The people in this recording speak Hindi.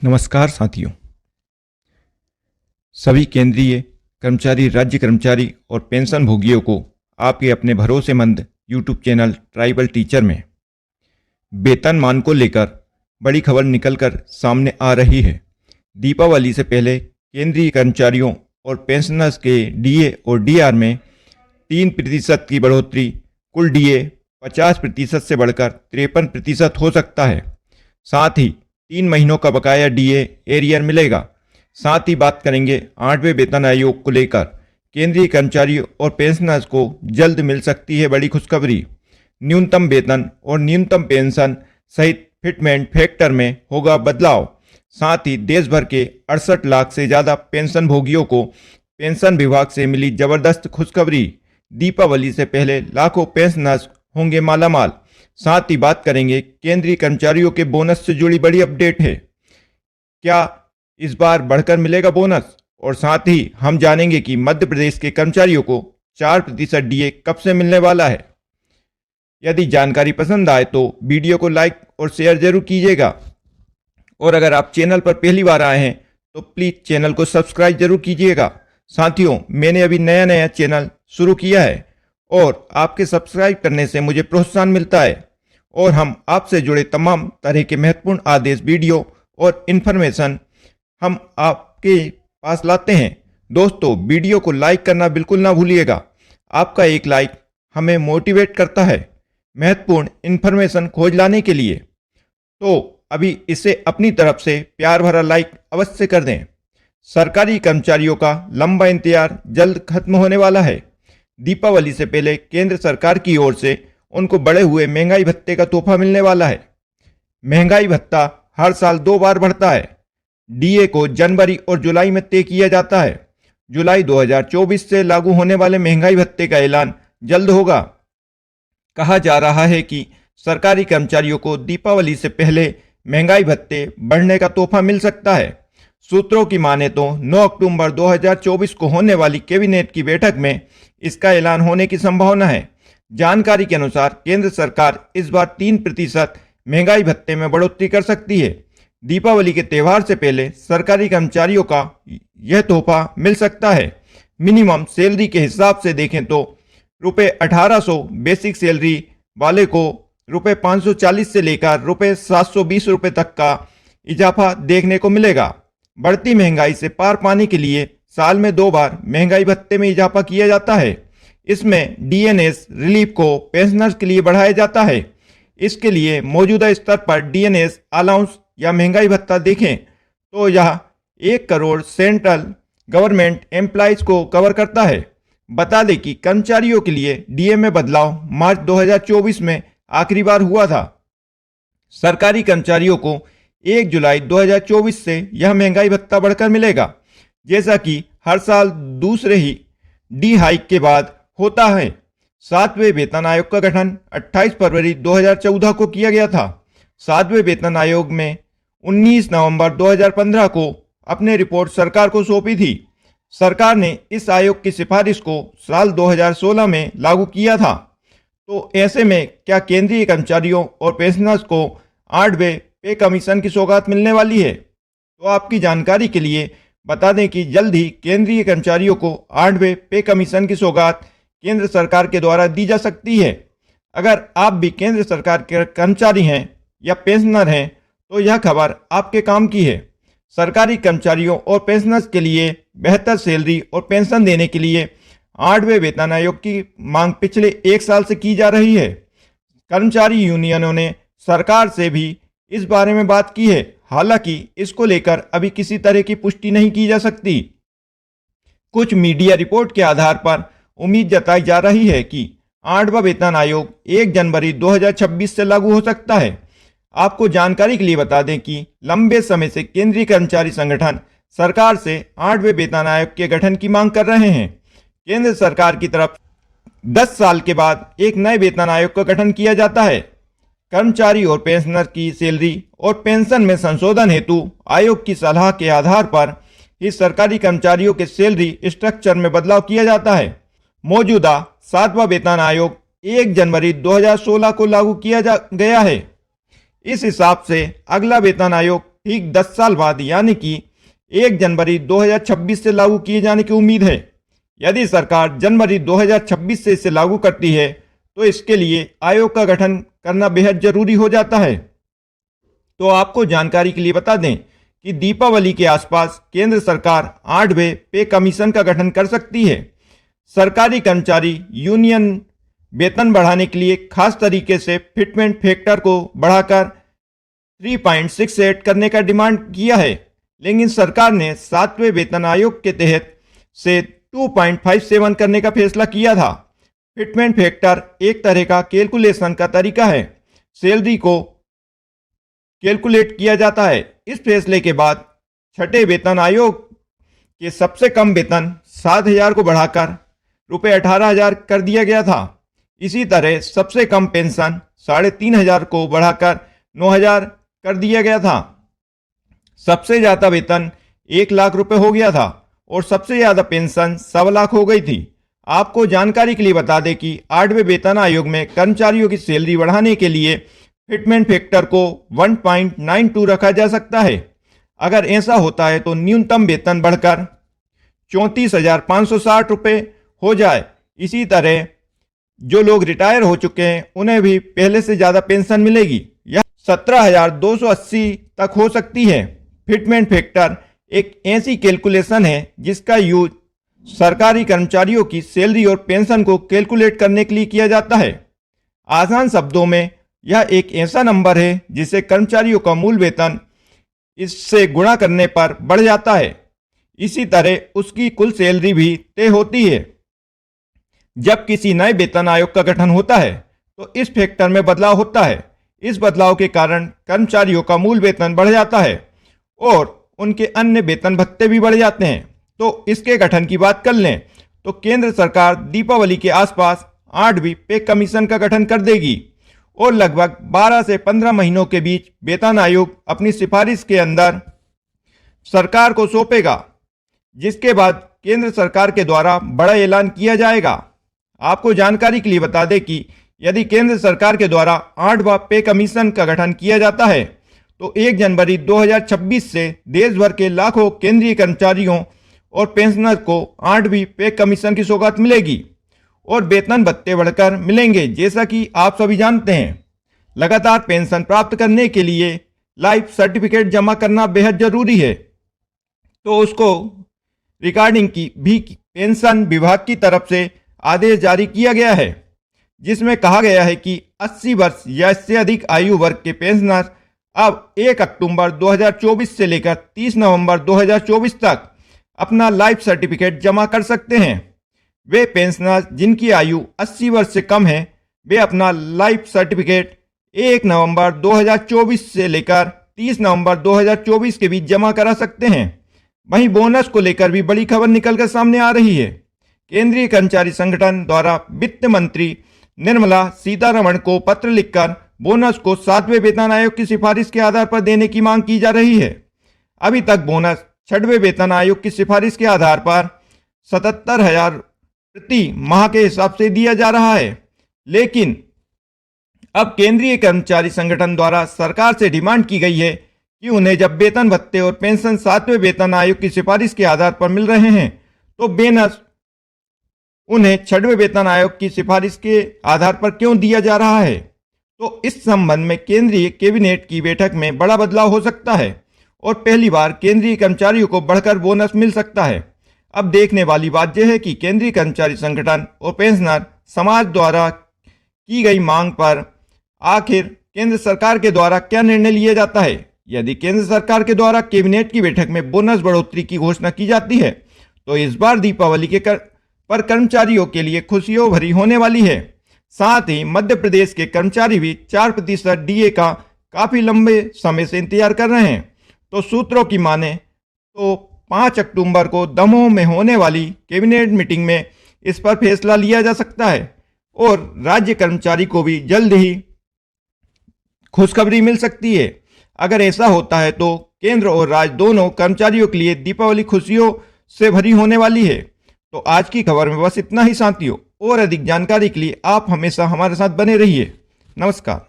नमस्कार साथियों। सभी केंद्रीय कर्मचारी, राज्य कर्मचारी और पेंशन भोगियों को आपके अपने भरोसेमंद यूट्यूब चैनल ट्राइबल टीचर में वेतनमान को लेकर बड़ी खबर निकलकर सामने आ रही है। दीपावली से पहले केंद्रीय कर्मचारियों और पेंशनर्स के डीए और डीआर में 3% की बढ़ोतरी, कुल डीए 50% से बढ़कर 53% हो सकता है। साथ ही 3 महीनों का बकाया डीए एरियर मिलेगा। साथ ही बात करेंगे 8वें वेतन आयोग को लेकर। केंद्रीय कर्मचारियों और पेंशनर्स को जल्द मिल सकती है बड़ी खुशखबरी। न्यूनतम वेतन और न्यूनतम पेंशन सहित फिटमेंट फैक्टर में होगा बदलाव। साथ ही देश भर के 68 लाख से ज़्यादा पेंशन भोगियों को पेंशन विभाग से मिली जबरदस्त खुशखबरी। दीपावली से पहले लाखों पेंशनर्स होंगे मालामाल। साथ ही बात करेंगे केंद्रीय कर्मचारियों के बोनस से जुड़ी बड़ी अपडेट है। क्या इस बार बढ़कर मिलेगा बोनस? और साथ ही हम जानेंगे कि मध्य प्रदेश के कर्मचारियों को 4% डीए कब से मिलने वाला है। यदि जानकारी पसंद आए तो वीडियो को लाइक और शेयर जरूर कीजिएगा। और अगर आप चैनल पर पहली बार आए हैं तो प्लीज़ चैनल को सब्सक्राइब जरूर कीजिएगा। साथियों, मैंने अभी नया चैनल शुरू किया है और आपके सब्सक्राइब करने से मुझे प्रोत्साहन मिलता है और हम आपसे जुड़े तमाम तरह के महत्वपूर्ण आदेश, वीडियो और इन्फॉर्मेशन हम आपके पास लाते हैं। दोस्तों, वीडियो को लाइक करना बिल्कुल ना भूलिएगा। आपका एक लाइक हमें मोटिवेट करता है महत्वपूर्ण इन्फॉर्मेशन खोज लाने के लिए। तो अभी इसे अपनी तरफ से प्यार भरा लाइक अवश्य कर दें। सरकारी कर्मचारियों का लंबा इंतजार जल्द खत्म होने वाला है। दीपावली से पहले केंद्र सरकार की ओर से उनको बढ़े हुए महंगाई भत्ते का तोहफा मिलने वाला है। महंगाई भत्ता हर साल 2 बार बढ़ता है। डीए को जनवरी और जुलाई में तय किया जाता है। जुलाई 2024 से लागू होने वाले महंगाई भत्ते का ऐलान जल्द होगा। कहा जा रहा है कि सरकारी कर्मचारियों को दीपावली से पहले महंगाई भत्ते बढ़ने का तोहफा मिल सकता है। सूत्रों की माने तो 9 अक्टूबर 2024 को होने वाली कैबिनेट की बैठक में इसका ऐलान होने की संभावना है। जानकारी के अनुसार केंद्र सरकार इस बार 3% महंगाई भत्ते में बढ़ोतरी कर सकती है। दीपावली के त्यौहार से पहले सरकारी कर्मचारियों का यह तोहफा मिल सकता है। मिनिमम सैलरी के हिसाब से देखें तो रुपये 1800 बेसिक सैलरी वाले को रुपये 540 से लेकर रुपये 720 रुपये तक का इजाफा देखने को मिलेगा। बढ़ती महंगाई से पार पाने के लिए साल में 2 बार महंगाई भत्ते में इजाफा किया जाता है। इसमें डीएनएस रिलीफ को पेंशनर्स के लिए बढ़ाया जाता है। इसके लिए मौजूदा स्तर पर डीएनएस अलाउंस या महंगाई भत्ता देखें तो यह 1 करोड़ सेंट्रल गवर्नमेंट एम्प्लॉइज को कवर करता है। बता दें कि कर्मचारियों के लिए डीए में बदलाव मार्च 2024 में आखिरी बार हुआ था। सरकारी कर्मचारियों को 1 जुलाई 2024 से यह महंगाई भत्ता बढ़कर मिलेगा। जैसा कि हर साल दूसरे ही डी हाइक के बाद होता है। 7वें वेतन आयोग का गठन 28 फरवरी 2014 को किया गया था। 7वें वेतन आयोग में 19 नवंबर 2015 को अपनी रिपोर्ट सरकार को सौंपी थी। सरकार ने इस आयोग की सिफारिश को साल 2016 में लागू किया था। तो ऐसे में क्या केंद्रीय कर्मचारियों और पेंशनर्स को 8वें पे कमीशन की सौगात मिलने वाली है? तो आपकी जानकारी के लिए बता दें कि जल्द ही केंद्रीय कर्मचारियों को 8वें पे कमीशन की सौगात केंद्र सरकार के द्वारा दी जा सकती है। अगर आप भी केंद्र सरकार के कर्मचारी हैं या पेंशनर हैं तो यह खबर आपके काम की है। सरकारी कर्मचारियों और पेंशनर्स के लिए बेहतर सैलरी और पेंशन देने के लिए 8वें वेतन आयोग की मांग पिछले 1 साल से की जा रही है। कर्मचारी यूनियनों ने सरकार से भी इस बारे में बात की है। हालांकि इसको लेकर अभी किसी तरह की पुष्टि नहीं की जा सकती। कुछ मीडिया रिपोर्ट के आधार पर उम्मीद जताई जा रही है कि 8वां वेतन आयोग 1 जनवरी 2026 से लागू हो सकता है। आपको जानकारी के लिए बता दें कि लंबे समय से केंद्रीय कर्मचारी संगठन सरकार से 8वें वेतन आयोग के गठन की मांग कर रहे हैं। केंद्र सरकार की तरफ 10 साल के बाद एक नए वेतन आयोग का गठन किया जाता है। कर्मचारी और पेंशनर की सैलरी और पेंशन में संशोधन हेतु आयोग की सलाह के आधार पर ही सरकारी कर्मचारियों के सैलरी स्ट्रक्चर में बदलाव किया जाता है। मौजूदा 7वां वेतन आयोग 1 जनवरी 2016 को लागू किया गया है। इस हिसाब से अगला वेतन आयोग ठीक 10 साल बाद यानी कि 1 जनवरी 2026 से लागू किए जाने की उम्मीद है। यदि सरकार जनवरी 2026 से इसे लागू करती है तो इसके लिए आयोग का गठन करना बेहद जरूरी हो जाता है। तो आपको जानकारी के लिए बता दें कि दीपावली के आसपास केंद्र सरकार 8वें पे कमीशन का गठन कर सकती है। सरकारी कर्मचारी यूनियन वेतन बढ़ाने के लिए खास तरीके से फिटमेंट फैक्टर को बढ़ाकर 3.68 करने का डिमांड किया है, लेकिन सरकार ने 7वें वेतन आयोग के तहत से 2.57 करने का फैसला किया था। फिटमेंट फैक्टर एक तरह का कैलकुलेशन का तरीका है, सैलरी को कैलकुलेट किया जाता है। इस फैसले के बाद छठे वेतन आयोग के सबसे कम वेतन 7,000 को बढ़ाकर रुपये 18,000 कर दिया गया था। इसी तरह सबसे कम पेंशन 3,500 को बढ़ाकर 9,000 कर दिया गया था। सबसे ज़्यादा वेतन 1 लाख रुपए हो गया था और सबसे ज़्यादा पेंशन 1.25 लाख हो गई थी। आपको जानकारी के लिए बता दें कि 8वें वेतन आयोग में कर्मचारियों की सैलरी बढ़ाने के लिए फिटमेंट फैक्टर को 1.92 रखा जा सकता है। अगर ऐसा होता है तो न्यूनतम वेतन बढ़कर 34,560 रुपये हो जाए। इसी तरह जो लोग रिटायर हो चुके हैं उन्हें भी पहले से ज़्यादा पेंशन मिलेगी, यह 17,280 तक हो सकती है। फिटमेंट फैक्टर एक ऐसी कैलकुलेशन है जिसका यूज सरकारी कर्मचारियों की सैलरी और पेंशन को कैलकुलेट करने के लिए किया जाता है। आसान शब्दों में यह एक ऐसा नंबर है जिसे कर्मचारियों का मूल वेतन इससे गुणा करने पर बढ़ जाता है। इसी तरह उसकी कुल सैलरी भी तय होती है। जब किसी नए वेतन आयोग का गठन होता है तो इस फैक्टर में बदलाव होता है। इस बदलाव के कारण कर्मचारियों का मूल वेतन बढ़ जाता है और उनके अन्य वेतन भत्ते भी बढ़ जाते हैं। तो इसके गठन की बात कर लें तो केंद्र सरकार दीपावली के आसपास 8वीं पे कमीशन का गठन कर देगी और लगभग 12 से 15 महीनों के बीच वेतन आयोग अपनी सिफारिश के अंदर सरकार को सौंपेगा, जिसके बाद केंद्र सरकार के द्वारा बड़ा ऐलान किया जाएगा। आपको जानकारी के लिए बता दें कि यदि केंद्र सरकार के द्वारा 8वां पे कमीशन का गठन किया जाता है तो 1 जनवरी 2026 से देश भर के लाखों केंद्रीय कर्मचारियों और पेंशनर को 8वीं पे कमीशन की सौगात मिलेगी और वेतन भत्ते बढ़कर मिलेंगे। जैसा कि आप सभी जानते हैं, लगातार पेंशन प्राप्त करने के लिए लाइफ सर्टिफिकेट जमा करना बेहद जरूरी है। तो उसको रिकॉर्डिंग की भी पेंशन विभाग की तरफ से आदेश जारी किया गया है, जिसमें कहा गया है कि 80 वर्ष या इससे अधिक आयु वर्ग के पेंशनर अब 1 अक्टूबर 2024 से लेकर 30 नवंबर 2024 तक अपना लाइफ सर्टिफिकेट जमा कर सकते हैं। वे पेंशनर जिनकी आयु 80 वर्ष से कम है वे अपना लाइफ सर्टिफिकेट 1 नवंबर 2024 से लेकर 30 नवंबर 2024 के बीच जमा करा सकते हैं। वहीं बोनस को लेकर भी बड़ी खबर निकलकर सामने आ रही है। केंद्रीय कर्मचारी संगठन द्वारा वित्त मंत्री निर्मला सीतारमण को पत्र लिखकर बोनस को 7वें वेतन आयोग की सिफारिश के आधार पर देने की मांग की जा रही है। अभी तक बोनस 6वें वेतन आयोग की सिफारिश के आधार पर 77,000 प्रति माह के हिसाब से दिया जा रहा है, लेकिन अब केंद्रीय कर्मचारी संगठन द्वारा सरकार से डिमांड की गई है कि उन्हें जब वेतन भत्ते और पेंशन 7वें वेतन आयोग की सिफारिश के आधार पर मिल रहे हैं तो बोनस उन्हें 6वें वेतन आयोग की सिफारिश के आधार पर क्यों दिया जा रहा है। तो इस संबंध में केंद्रीय कैबिनेट की बैठक में बड़ा बदलाव हो सकता है और पहली बार केंद्रीय कर्मचारियों को बढ़कर बोनस मिल सकता है। अब देखने वाली बात यह है कि केंद्रीय कर्मचारी संगठन और पेंशनर समाज द्वारा की गई मांग पर आखिर केंद्र सरकार के द्वारा क्या निर्णय लिया जाता है। यदि केंद्र सरकार के द्वारा कैबिनेट की बैठक में बोनस बढ़ोतरी की घोषणा की जाती है तो इस बार दीपावली के पर कर्मचारियों के लिए खुशियों भरी होने वाली है। साथ ही मध्य प्रदेश के कर्मचारी भी 4% डीए का काफी लंबे समय से इंतजार कर रहे हैं। तो सूत्रों की माने तो 5 अक्टूबर को दमोह में होने वाली कैबिनेट मीटिंग में इस पर फैसला लिया जा सकता है और राज्य कर्मचारी को भी जल्द ही खुशखबरी मिल सकती है। अगर ऐसा होता है तो केंद्र और राज्य दोनों कर्मचारियों के लिए दीपावली खुशियों से भरी होने वाली है। तो आज की खबर में बस इतना ही साथियों। और अधिक जानकारी के लिए आप हमेशा हमारे साथ बने रहिए। नमस्कार।